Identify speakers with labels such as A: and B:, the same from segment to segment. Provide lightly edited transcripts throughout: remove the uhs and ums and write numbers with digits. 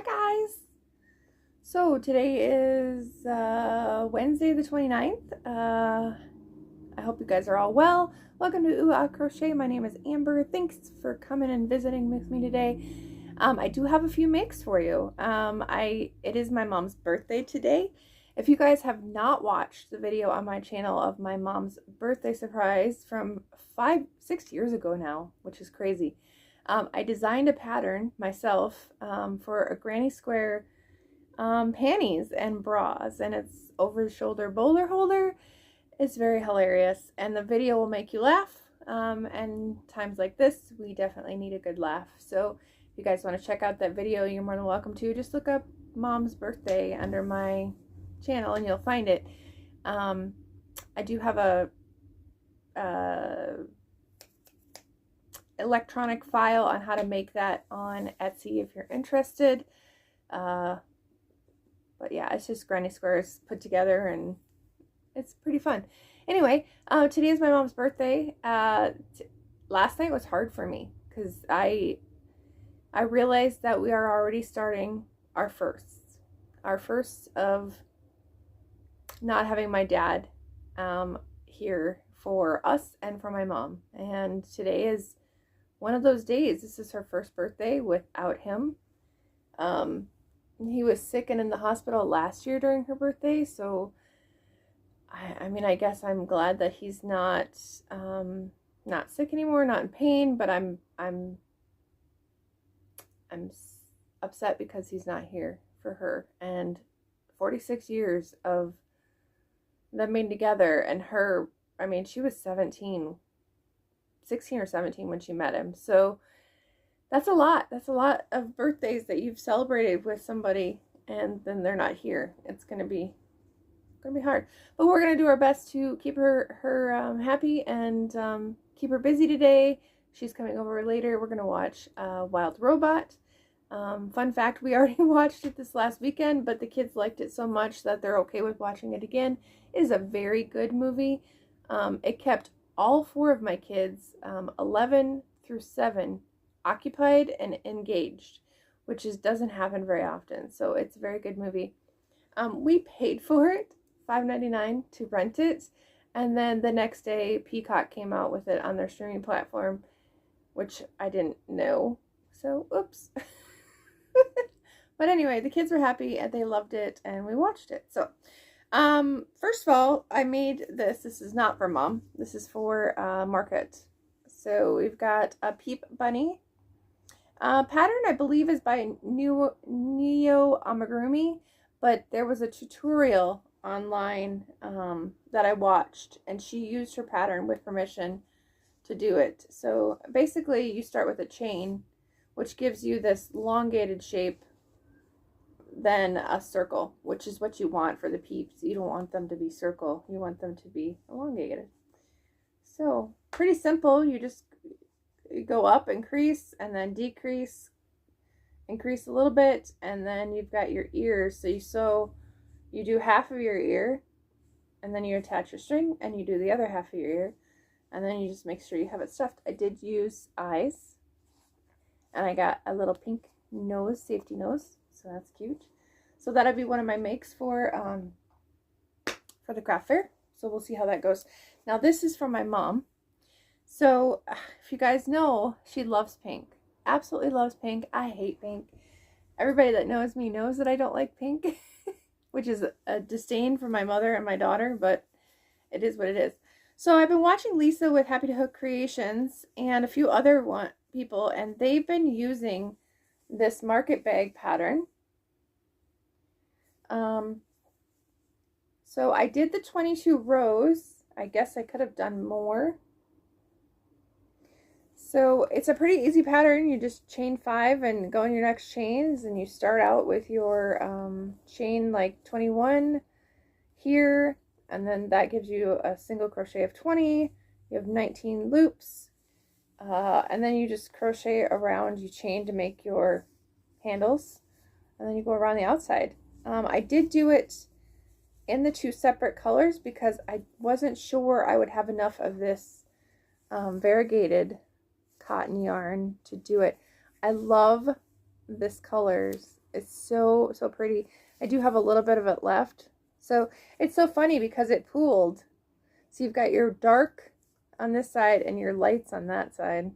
A: Hi guys! So today is Wednesday the 29th. I hope you guys are all well. Welcome to Ooh Ah Crochet. My name is Amber. Thanks for coming and visiting with me today. I do have a few makes for you. It is my mom's birthday today. If you guys have not watched the video on my channel of my mom's birthday surprise from 6 years ago now, which is crazy. I designed a pattern myself for a granny square panties and bras, and it's over the shoulder boulder holder. It's very hilarious, and the video will make you laugh, and times like this we definitely need a good laugh. So if you guys want to check out that video, you're more than welcome to. Just look up mom's birthday under my channel and you'll find it. I do have a electronic file on how to make that on Etsy if you're interested. But yeah, it's just granny squares put together and it's pretty fun. Anyway, today is my mom's birthday. Last night was hard for me because I realized that we are already starting our first of not having my dad here for us and for my mom. And today is one of those days. This is her first birthday without him. He was sick and in the hospital last year during her birthday, so I mean, I guess I'm glad that he's not sick anymore, not in pain, but I'm upset because he's not here for her. And 46 years of them being together, and her, I mean, she was 16 or 17 when she met him. So that's a lot. That's a lot of birthdays that you've celebrated with somebody and then they're not here. It's gonna be hard. But we're gonna do our best to keep her happy and keep her busy today. She's coming over later. We're gonna watch Wild Robot. Fun fact, we already watched it this last weekend, but the kids liked it so much that they're okay with watching it again. It is a very good movie. It kept all four of my kids, 11 through 7, occupied and engaged, which doesn't happen very often. So it's a very good movie. We paid for it, $5.99 to rent it, and then the next day Peacock came out with it on their streaming platform, which I didn't know. So oops. But anyway, the kids were happy and they loved it and we watched it. So first of all, I made this. This is not for Mom. This is for Market. So we've got a Peep Bunny. Pattern, I believe, is by Neo Amigurumi, but there was a tutorial online that I watched, and she used her pattern with permission to do it. So basically, you start with a chain, which gives you this elongated shape, then a circle, which is what you want for the peeps. You don't want them to be circle. You want them to be elongated. So pretty simple. You just go up, increase, and then decrease, increase a little bit, and then you've got your ears. So you do half of your ear, and then you attach your string, and you do the other half of your ear, and then you just make sure you have it stuffed. I did use eyes, and I got a little pink nose, safety nose, so that's cute. So that'll be one of my makes for the craft fair. So we'll see how that goes. Now this is from my mom. So if you guys know, she loves pink. Absolutely loves pink. I hate pink. Everybody that knows me knows that I don't like pink, which is a disdain for my mother and my daughter, but it is what it is. So I've been watching Lisa with Happy to Hook Creations and a few other people, and they've been using this market bag pattern. So I did the 22 rows. I guess I could have done more. So it's a pretty easy pattern. You just chain 5 and go in your next chains, and you start out with your chain like 21 here, and then that gives you a single crochet of 20. You have 19 loops, and then you just crochet around, you chain to make your handles, and then you go around the outside. I did do it in the 2 separate colors because I wasn't sure I would have enough of this variegated cotton yarn to do it. I love this colors It's so, so pretty. I do have a little bit of it left. So it's so funny because it pooled. So you've got your dark on this side and your lights on that side.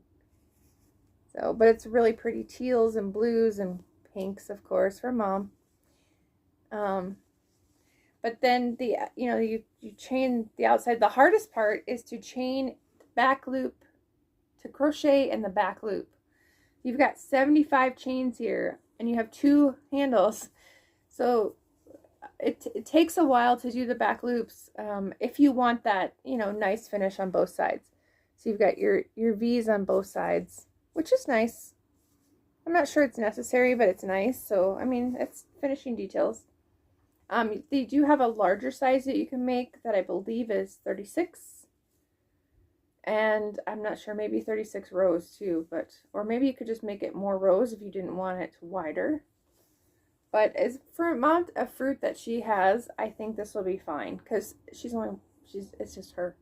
A: So, but it's really pretty teals and blues and pinks, of course, for Mom. But then you chain the outside. The hardest part is to chain the back loop, to crochet in the back loop. You've got 75 chains here and you have 2 handles. So it takes a while to do the back loops if you want that, nice finish on both sides. So you've got your V's on both sides, which is nice. I'm not sure it's necessary, but it's nice. So, I mean, it's finishing details. They do have a larger size that you can make that I believe is 36. And I'm not sure, maybe 36 rows too, or maybe you could just make it more rows if you didn't want it wider. But as for amount of fruit that she has, I think this will be fine because it's just her.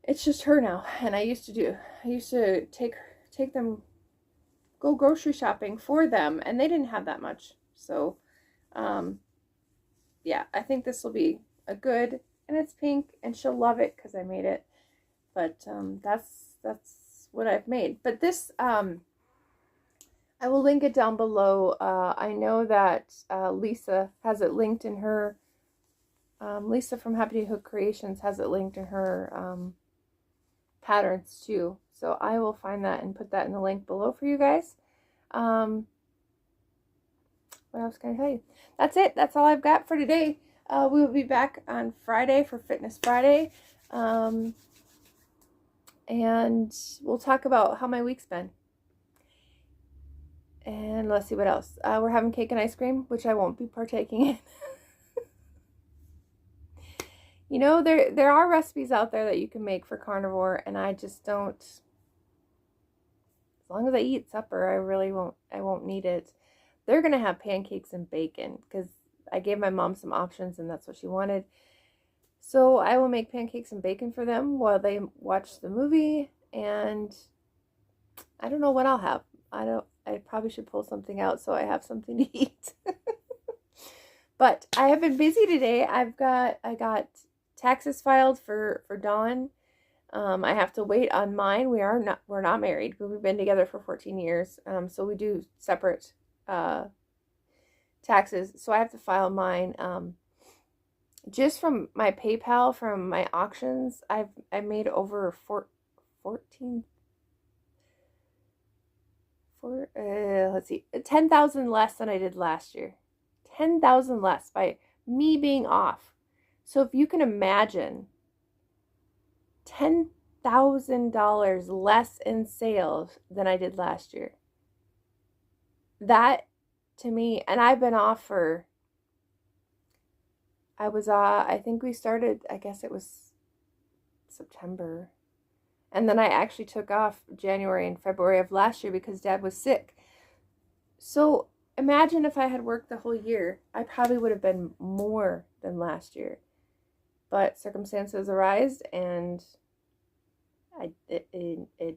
A: It's just her now. And I used to take them, go grocery shopping for them, and they didn't have that much. So, yeah, I think this will be a good, and it's pink, and she'll love it because I made it. But that's what I've made. But this, I will link it down below. I know that Lisa has it linked in her, Lisa from Happy Hook Creations has it linked in her patterns too. So I will find that and put that in the link below for you guys. What else can I tell you? That's it. That's all I've got for today. We will be back on Friday for Fitness Friday. And we'll talk about how my week's been. And let's see what else. We're having cake and ice cream, which I won't be partaking in. There are recipes out there that you can make for carnivore, and I just don't. As long as I eat supper, I won't need it. They're going to have pancakes and bacon because I gave my mom some options and that's what she wanted. So I will make pancakes and bacon for them while they watch the movie, and I don't know what I'll have. I probably should pull something out so I have something to eat. But I have been busy today. I got taxes filed for Dawn. I have to wait on mine. We're not married, but we've been together for 14 years. So we do separate taxes. So I have to file mine. Just from my PayPal, from my auctions, I made over 14. Let's see, 10,000 less than I did last year. 10,000 less by me being off. So if you can imagine, $10,000 less in sales than I did last year. That to me, and I've been off for, I think we started, I guess it was September. And then I actually took off January and February of last year because Dad was sick. So imagine if I had worked the whole year, I probably would have been more than last year. But circumstances arise, and it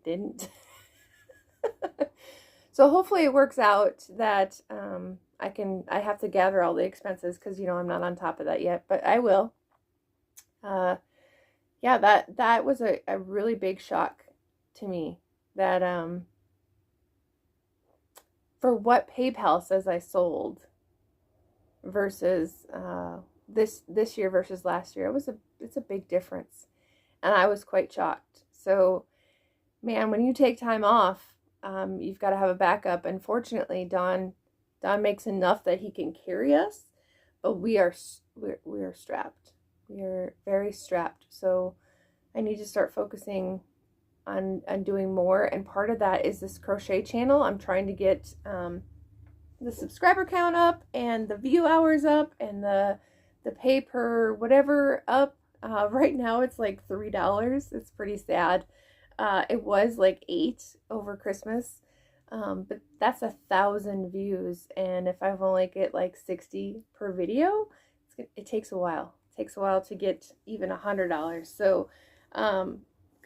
A: didn't. So hopefully it works out that I have to gather all the expenses because I'm not on top of that yet, but I will. Yeah, that was a really big shock to me, that for what PayPal says I sold versus this year versus last year, it's a big difference, and I was quite shocked. So, man, when you take time off, you've got to have a backup. And fortunately, Don makes enough that he can carry us, but we are strapped. We are very strapped. So I need to start focusing on doing more. And part of that is this crochet channel. I'm trying to get the subscriber count up and the view hours up and the pay per whatever up. Right now it's like $3. It's pretty sad. It was like $8 over Christmas. But that's 1,000 views. And if I've only get like 60 per video, it takes a while. It takes a while to get even $100. So,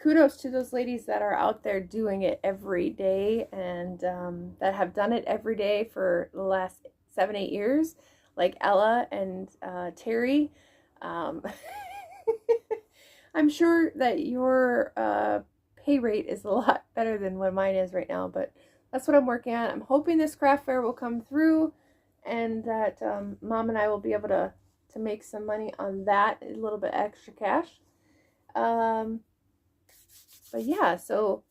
A: kudos to those ladies that are out there doing it every day, and that have done it every day for the last 7-8 years, like Ella and Terry. Um, I'm sure that your pay rate is a lot better than what mine is right now, but that's what I'm working on. I'm hoping this craft fair will come through, and that Mom and I will be able to make some money on that, a little bit extra cash. But yeah, so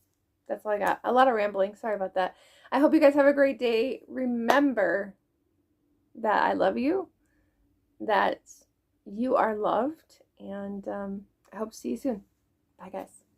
A: that's all I got. A lot of rambling. Sorry about that. I hope you guys have a great day. Remember that I love you, that you are loved, and I hope to see you soon. Bye, guys.